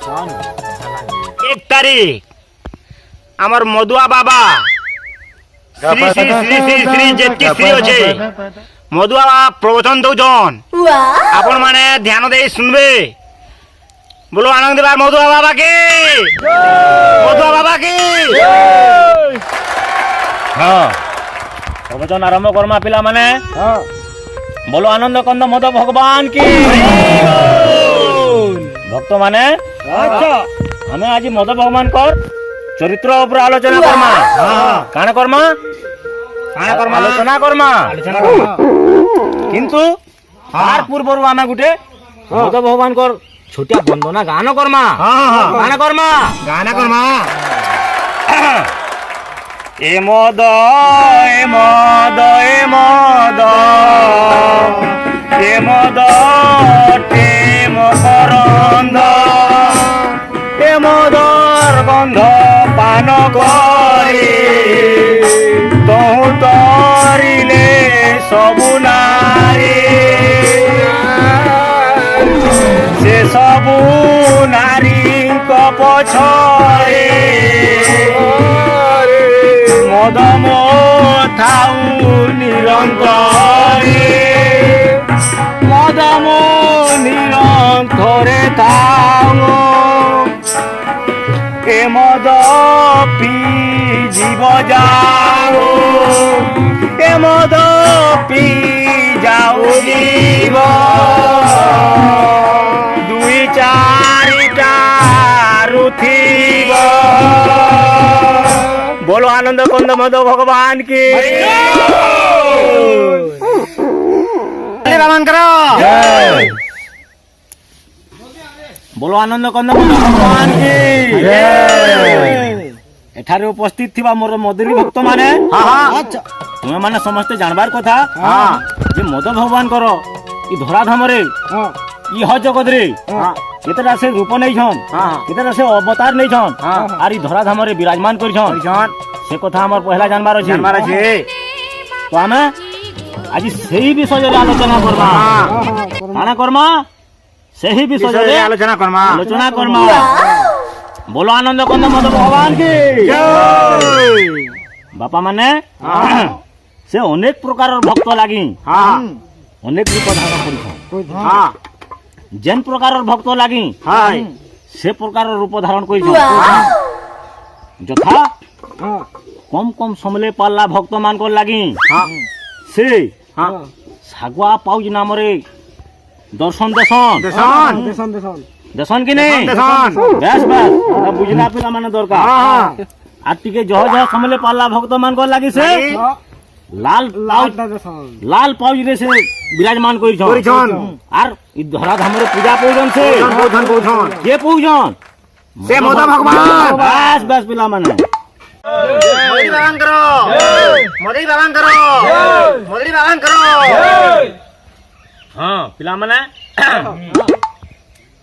एक तारीख আমার মধুয়া বাবা শ্রী শ্রী শ্রী শ্রী শ্রী যেতকি শ্রী আছে মধুয়া প্রবচন দৌছন আপন মানে ধ্যান দেই শুনবে বলো আনন্দ বার মধুয়া বাবা কি মধুয়া বাবা কি হ্যাঁ প্রবচন আরম্ভ করমা পিলা মানে বলো আনন্দ কন্দ মদ ভগবান কি ভক্ত মানে আচ্ছা আমি আজি মদ ভগবান কর চরিত্র উপরে আলোচনা করমা কানা করমা আলোচনা করমা কিন্তু তার পূর্বরু আমি গুটে মদ ভগবান কর ছোটিয়া বন্দনা গান করমা গানা করমা এ মদ এ মদ এ মদ এ মদ টে মকরন্দ এ মদর গন্ধ পান করি তহু তরিলে সবু নারী সে সবু নারী পছরে মদম থাউ নিরন্তরে মদম নিরন্তরে থাউ এ মদ পি জীব যাও এ মদ পি যাও জীব দুই চারিটা রুথিব बोलो आनंद कुंद मधो भगवान की भगवान करो बोलो आनंद कुंद मधो भगवान की एठारे उपस्थित थिबा मोर मधुरी भक्त माने तुम्हें माने समस्ते जानबार कथा जे मद भगवान करो ई धराधाम रे ई ह जगत रे केतरा से रूप नहीं छन केतरा से अवतार नहीं छन आर ई धराधाम रे विराजमान करि छन से कथा हमर पहला जानबार अछि तो हमें आज सही विषय रे आलोचना करबा काना करमा सही विषय रे आलोचना करमा बोलो आनंद कंद मद भगवान की जय बापा माने से अनेक प्रकार भक्त लागी अनेक रूप धारण करिछन जेन प्रकार भक्त लागी से प्रकार रूप धारण करिछन यथा कम कम समले पाल्ला भक्त मान को लागी से सागुआ पाउज नाम रे दर्शन देशन कि नहीं बस बुझला पिला माने दरकार आ टिके जह जह समले पाल्ला भक्त मान को लागी से लाल पाउज रे से विराजमान करिछन आर इ धराधाम रे पूजा पूजन से के पूजन से मद भगवान बस पिला माने मदरी भगवान करो हां पिला माने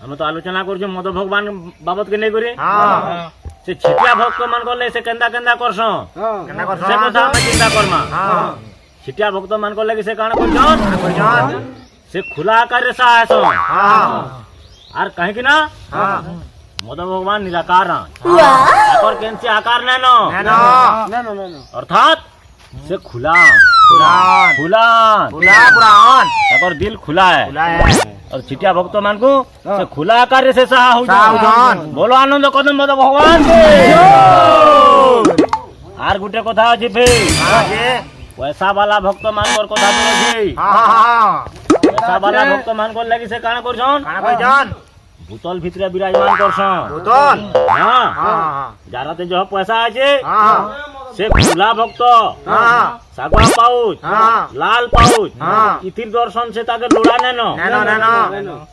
हम तो आलोचना करछो मद भगवान बाबत के नहीं करी से छिटिया भक्त मान करले से केंदा करछो से कथा हम चिंता करमा छिटिया भक्त मान करले से काण करछन से खुला आकार रे साहसो आर कहे कि ना मद भगवान निराकार और केनसे आकार नैनो अर्थात से खुला और दिल खुला है और छिटिया भक्त मान को से खुला आकार से सहा हो बोलो आनंद कदम मद भगवान के आर गुटे कथा अछि फे पैसा वाला भक्त मान कर कथा अछि पैसा वाला भक्त मान कर लागि से काना करछन भूतल भितरे विराजमान करछन भूतल हां जाराते जो पैसा আছে से खुला भक्त सागवा पाउच लाल पाउच इतिर दर्शन से ताके लोड़ा नेनो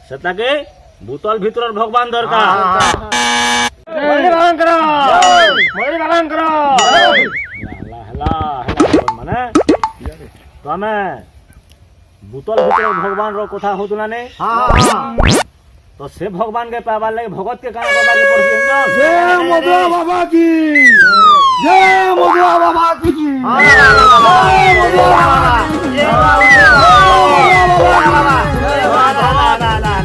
से ताके भूतल भितर भगवान दरकार मदरी भगवान करो हला माने तमे भूतल भितर भगवान रो कथा होतुना ने तो से भगवान के पावा लगे भगत के काना करबा के पड़छि जय मधुआ बाबा की जय मधुआ बाबा की जय मधुआ बाबा जय बाबा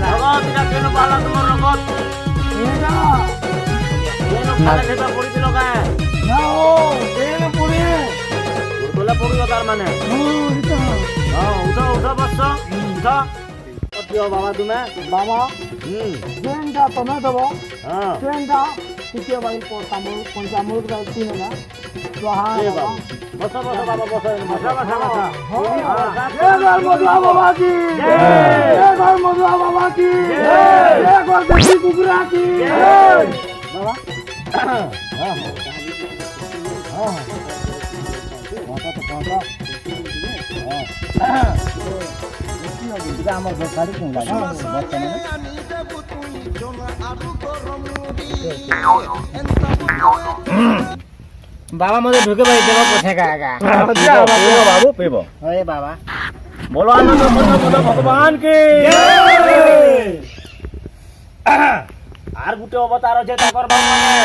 भगत का केनो पाला तुमर रखत কেন খালে সেটা পড়িছিল কায় না ও ট্রেন পড়ে তোলে পড়িও তার মানে উঠো উঠো বস উঠো প্রিয় বাবা তুমি বাবা হুম ট্রেনটা তুমি দেবো হ্যাঁ ট্রেনটা তৃতীয় বাড়ির পর পঞ্চামৃত তিন না তো হ্যাঁ এ বাবা বাবা বসো বসো বাবা বসো বসো বসো বসো জয় মধুয়া বাবা কি জয় মধুয়া বাবা কি জয় দেশি কুকুরা কি বাবা আমার গাড়ি কোন লাগে বাবা মধ্যে ঢুকে ভাই দেবো কোথায় গা বাবু পেব ওরে বাবা बोलो आनंद बोलो भगवान की আর গুটে অবতার আছে তাকর ভগবানে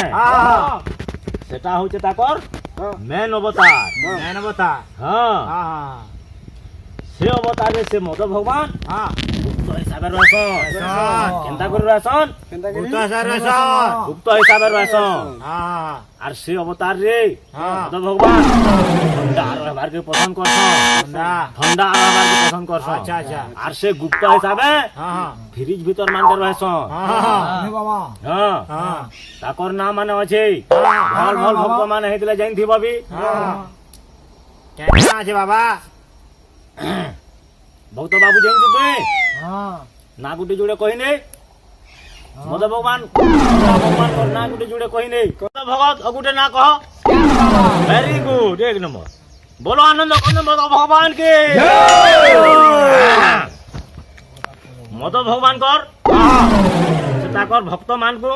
সেটা হচ্ছে তাকর মেন অবতার হ্যাঁ সে অবতারে সে মদ ভগবান গুপ্ত হিসাবে রয়েছন কেনতা করে রয়েছন গুপ্ত হিসাবে রয়েছন আর সে অবতার রে মদ ভগবান ঠান্ডা আর কে পছন্দ করছন ঠান্ডা আর কে পছন্দ করছন আর সে গুপ্ত হিসাবে ফ্রিজ ভিতর মানতে রয়েছন বাবা হ্যাঁ তাকর নাম মানে আছে ভাল ভাল ভক্ত মানে হেতলে জানথি ভাবি কেন আছে বাবা ভক্ত বাবু জানছি তুই না গুটি জুড়ে কহিনি মদ ভগবান ভগবান কর না গুটি জুড়ে কহিনি ভগত অগুটে না কহ ভেরি গুড এক নম্বর बोलो आनंद कंद मद भगवान के मद भगवान कर ताकर भक्त मान को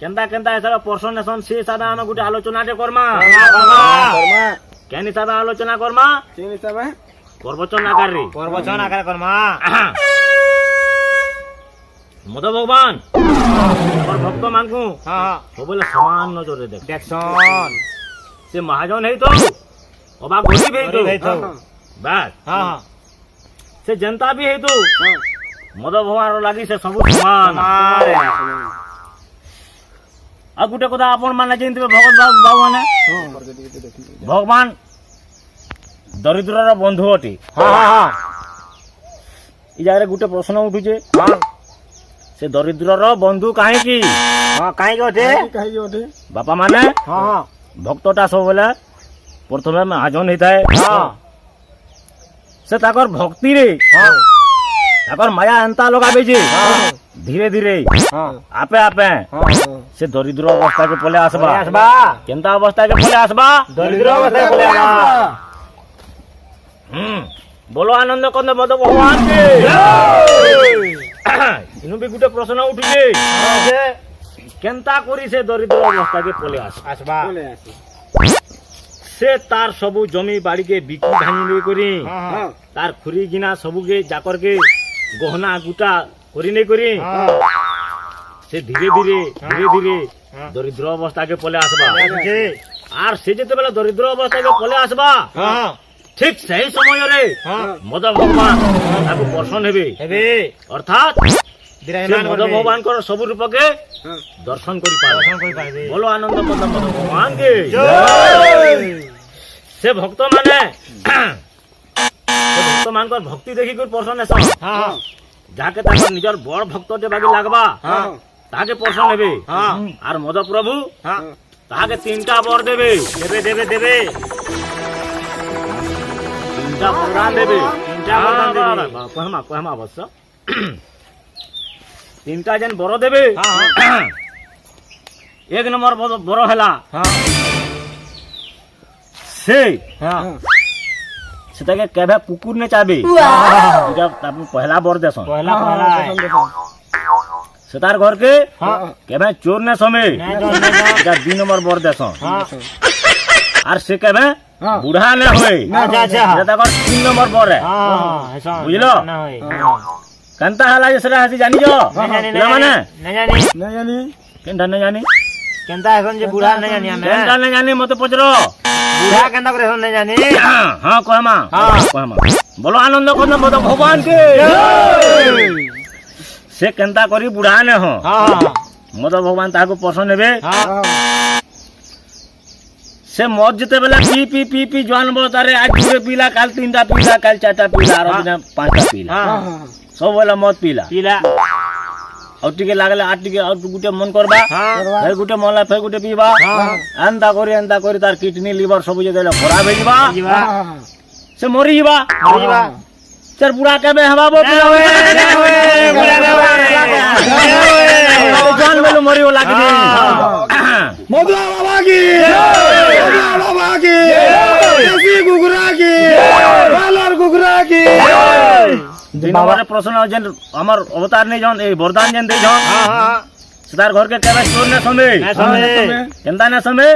केंता केंता हिसाब पर्सनेशन से सादा हम गुटे आलोचना टे करमा केन हिसाब आलोचना करमा प्रवचन आकार करमा मद भगवान और भक्त मान को बोले समान नजर देखसन से महाजन है तो अबा गरीब है तो बस से जनता भी है तो मद भगवान लगी से सब समान आ गुटे कथा अपन माने जानते भगत बाबू माने भगवान दरिद्रर बंधु अटे इ जारे गुटे प्रश्न उठुचे से दरिद्रर बंधु काहे की बापा माने भक्तटा सब बोले प्रथमे महाजन होता है से ताकर भक्ति रे ताकर माया एंता लगाबे जे धीरे धीरे आपे आपे से दरिद्र अवस्था के पले आसबा केनता अवस्था के पले आसबा दरिद्र अवस्था के पले आसबा बोलो आनंद कंद मद भगवान के इनु भी गुटे प्रश्न उठुजे केनता करी से दरिद्र अवस्था के पले आसबा से तार सबु जमी बाड़ी के बिकी भांगी करी तार खुरी गिना सबु के जाकर के गहना गुटा करी नहीं करी से धीरे धीरे दरिद्र अवस्था के पले आसबा आर से जेते बेला दरिद्र अवस्था के पले आसबा ठीक सही समय रे मद भगवान ताको दर्शन हेबे अर्थात मद भगवान को सब रूप के दर्शन करी पाबे बोलो आनंद मद भगवान के से भक्त माने भक्त मान कर भक्ति देखी कर पर्सन एसन जाके ताकर निजर बड़ भक्त जे बागी लागबा ताके पर्सन हेबे आर मद प्रभु ताके तीनटा वर देबे तीनटा वरदान देबे कहमा अवश्य तीनटा जन बर देबे एक नंबर बर हला से सेटा के केबे कुकुर ने चाबे जब तापु पहला बर देसन सेतार घर के केबे चोर ने समे जब 2 नंबर बर देसन आर से केबे बुढ़ा ने होय अच्छा सेटा कर 3 नंबर बर है बुझलो कंता हला जसरा हसी जानी जो माने न जानी केनता न जानी केनता এখন যে বুড়া न जानी हमें केनता न जानी मत पचरो बुढ़ा केनता करे न जानी हां कहमा बोलो आनंद कंद मद भगवान के से केनता करी बुढ़ा ने हो मद भगवान ताको पसंद हेबे हाँ से मद जिते बेला पी पी पी पी जानबो तारे आज पूरे पीला काल 3टा पीला काल 4टा पीला आरो दिन 5टा पीला हाँ सब बेला मद पीला पीला और टिके लागले आ टिके और गुटे मन करबा फिर गुटे मला फिर गुटे पीबा एंता करी तार किडनी लिवर सब जे देला खराब हो जीवा हाँ से मरी जीवा जीवा सर बुढ़ा के हवाबो पिलावे जान मेलो मरी हो लागी मधुआ बाबा की मधुआ बाबा की देसी गुगरा की बालर गुगरा की दिन हमारे प्रश्न जन हमर अवतार नहीं जन ए वरदान जन दे जन हां सदार घर के केबे चोर ने समय केंदा ने समय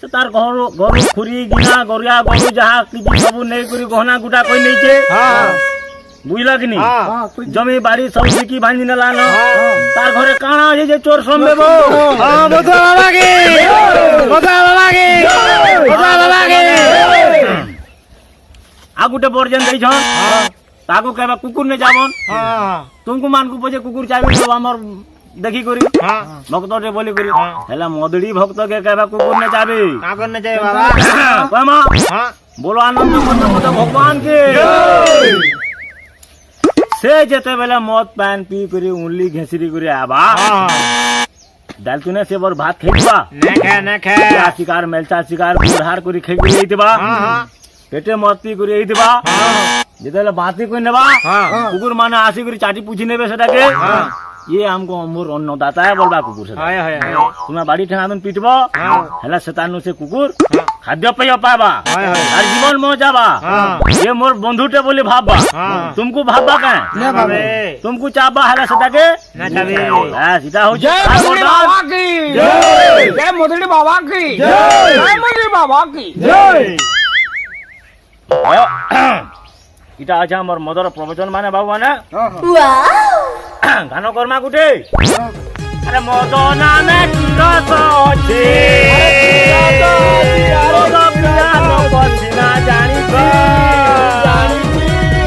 से तार घर खुरी गिना गोरिया गरु जहा किछि सब नहीं करी गहना गुटा कोई नहीं छे बुझला कि नहीं जमी बाड़ी सब सिकी भांजी ने लानो तार घरे काना जे जे चोर संबेबो हां मधुआ बाबा की मधुआ बाबा की मधुआ बाबा की आ गुटे बरजन दे छन ताको केबे कुकुर ने जाबन हां तुमको मान को पजे कुकुर चाबी सब हमर देखी करी हां भक्त रे बोली करी हेला मदड़ी भक्त के केबे कुकुर ने चाबी का करने चाहिए बाबा पमा हां बोलो आनंद मत भगवान के से जेते बेला मद पान पी करी उंगली घेसरी करी आबा दाल तूने से बर भात खेबा न खे शिकार मेलचा शिकार बुढ़ार करी खेबी देबा पेटे मद पी करी देबा जेते बाती कोई नेबा कुकुर माने आसी करी चाटी पूछी नेबे सेटा के ये हमको अमूर अन्नदाता है बोलबा कुकुर से हाय हाय तुम्हें बाड़ी ठेंगादन पीटबो हेला शैतानु से कुकुर खाद्य पेय पाबा और जीवन मो जाबा ये मोर बंधुटे बोली भाबा तुमको भाबा का ने बाबे तुमको चाबा हेला सेटा के ना चाबी हां सीधा हो जय मधुड़ी बाबा की जय मधुड़ी बाबा की जय मधुड़ी बाबा की जय इटा अच्छा हमर मदर प्रवचन माने बाबू माने गानो कर्मा गुटे अरे मदना में किरस अछि मदना पिया तो पछिना जानी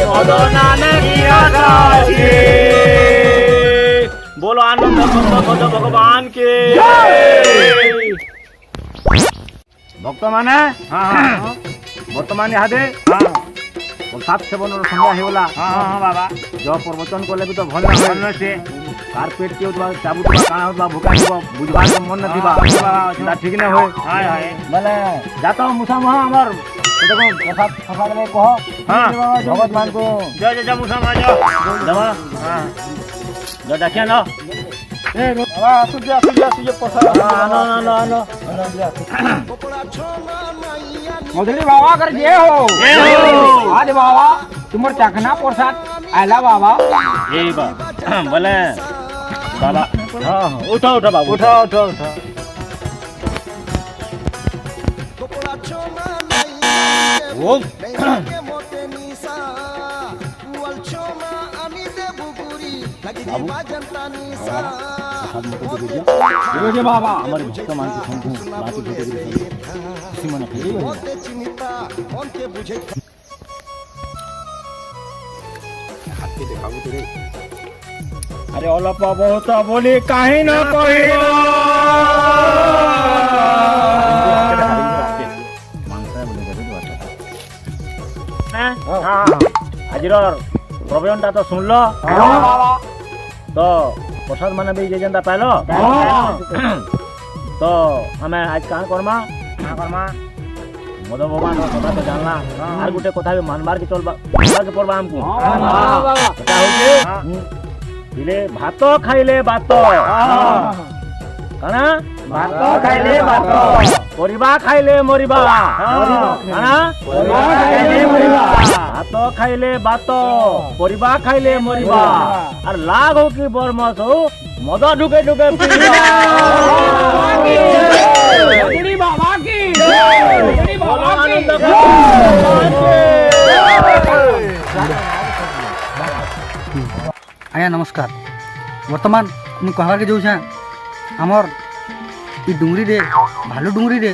मदना में किरस अछि बोलो आनंद भक्त भगवान के भक्त माने वर्तमान इहादे प्रसाद सेवन संध्या हेला हां बाबा जो प्रवचन कले भी तो भल न से कारपेट के उतबा चाबू तो काना उतबा भूखा दिबा बुझबा के मन न दिबा ना ठीक न होय हाय हाय माने जातो मुसा महा हमर देखो प्रसाद ले कहो हां भगत मान को जो मुसा मा जो दवा हां जो देखिए ना ए बाबा सुजे प्रसाद आनो मधुड़ी बाबा कर जय हो आज बाबा तुमर चखना प्रसाद आला बाबा ए बा बोले बाबा हां उठो बाबू उठो ओ बाबा हमारे भक्त मान को संग बात भेटे किसी मन अरे अलप बहुत बोली काहे न आज प्रवचनटा तो सुन लो तो प्रसाद माने भी जे जनता पाइलो तो हमें आज कान करमा मद भगवान कथा तो जानला आर गुटे कथा भी मानबार के चलबा के पड़बा हमको कथा होजे दिले भात खाइले बात काना भात खाइले बात परिबा खाइले मरिबा काना परिबा खाइले मरिबा भात खाइले बात परिबा खाइले मरिबा और लाग हो कि बरमस हो मद ढुके ढुके पीबा मधुड़ी बाबा की मधुड़ी बाबा आज्ञा नमस्कार वर्तमान मुझे कहवार के जाऊँ आमर ई डुंगरी रे भालू डुंगरी रे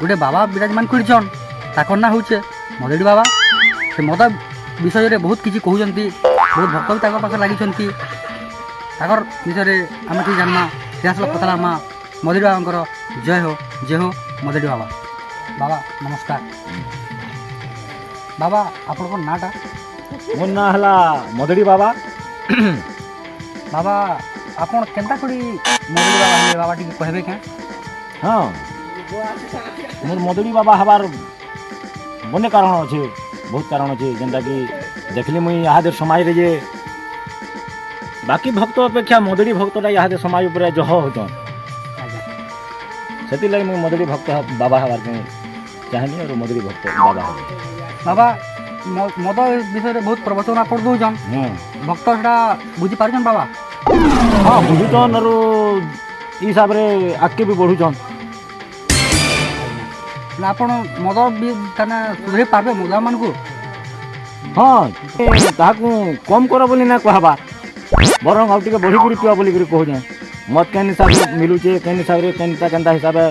गोटे बाबा विराजमान करछन ताकर ना होचे मधुड़ी बाबा से मद विषय रे बहुत किसी कहउचंती बहुत भक्त भी ताकर पाखे लागिचंती ତାଙ୍କର ବିଷୟରେ ଆମେ ଟିକେ ଜାଣିମା ଇତିହାସ କଥା ମା ମଦୁଡ଼ି ବାବାଙ୍କର ଜୟ ହୋ ମଦୁଡ଼ି ବାବା। ବାବା ନମସ୍କାର। ବାବା ଆପଣଙ୍କ ନାଁଟା? ମୋର ନାଁ ହେଲା ମଦୁଡ଼ି ବାବା। ବାବା ଆପଣ କେନ୍ତା କରି ମଦୁଡ଼ି ବାବା ହେଲେ ବାବା ଟିକେ କହିବେ କେଁ? ହଁ ମୋର ମଦୁଡ଼ି ବାବା ହେବାର ବନେ କାରଣ ଅଛେ, ବହୁତ କାରଣ ଅଛେ। ଯେନ୍ଟାକି ଦେଖିଲି ମୁଇଁ ଇହାଦେ ସମାଜରେ ଯେ ବାକି ଭକ୍ତ ଅପେକ୍ଷା ମଦୁଡ଼ି ଭକ୍ତଟା ଇହାଦେ ସମାଜ ଉପରେ ଜହ ହଉଛନ୍। ଆଜ୍ଞା ସେଥିର୍ଲାଗି ମୁଇଁ ମଦୁଡ଼ି ଭକ୍ତ ବାବା ହେବାର ପାଇଁ ଚାହେଁନି ଆଉ ମଦୁଡ଼ି ଭକ୍ତ ବାବା ହେବି। ବାବା ମଦ ବିଷୟରେ ବହୁତ ପ୍ରବଚନ ଆପଣ ଦଉଛନ୍, ଭକ୍ତ ସେଟା ବୁଝିପାରୁଛନ୍ ବାବା? ହଁ ବୁଝୁଛନ୍ ଆରୁ ଇ ହିସାବରେ ଆଗ୍କେ ବି ବଢ଼ୁଛନ୍। ହେଲେ ଆପଣ ମଦ ବି ତାନେ ସୁଧରି ପାରବେ ମଦମାନଙ୍କୁ? ହଁ ତାହାକୁ କମ୍ କର ବୋଲି ନାଇଁ କହେବା, ବରଂ ଆଉ ଟିକେ ବଢ଼ିକିରି ପିଅ ବୋଲିକିରି କହୁଛେଁ। ମଦ କେନ୍ ହିସାବରେ ମିଲୁଛେ, କେନ୍ ହିସାବରେ କେନ୍ତା ହିସାବେ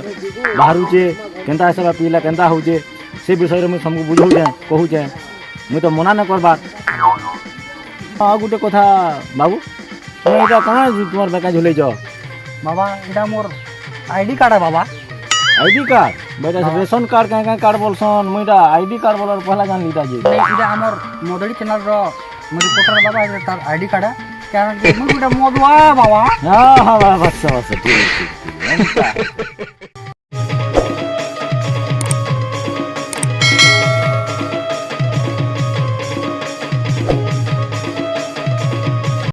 ବାହାରୁଛେ, କେନ୍ତା ହିସାବେ ପିଇଲେ କେନ୍ତା ହଉଛେ, ସେ ବିଷୟରେ ମୁଇଁ ସମସ୍ତଙ୍କୁ ବୁଝଉଛେଁ, କହୁଛେଁ। ମୁଇଁ ତ ମନା ନାଇଁ କରବାର୍। ଆଉ ଗୋଟେ କଥା ବାବୁ, ତୁମେ ଏଇଟା କାଣା ତୁମର ବେକା ଝୁଲେଇଛ? ବାବା ଏଇଟା ମୋର ଆଇ ଡି କାର୍ଡ଼ ବାବା। ID card? ବେଟା ରେସନ କାର୍ଡ଼ କାଁ କାର୍ଡ଼ ବୋଲସନ୍, ମୁଇଁ ଏଇଟା ଆଇଡି କାର୍ଡ଼ ବୋଲାର ପହଲା ଜାଣିଲି ଏଇଟା ଯେ। ଏଇଟା ଆମର ମଦୁଡ଼ି ଚ୍ୟାନେଲ୍ର ରିପୋର୍ଟର ବାବା, ଏଇଟା ତାର ଆଇ ଡି କାର୍ଡ଼। କାରଣ କି ମୁଁ ଗୋଟେ ମଦୁଆ ବାବା। ହଁ ହଁ ବସ ବସ ଠିକ୍ ଠିକ୍।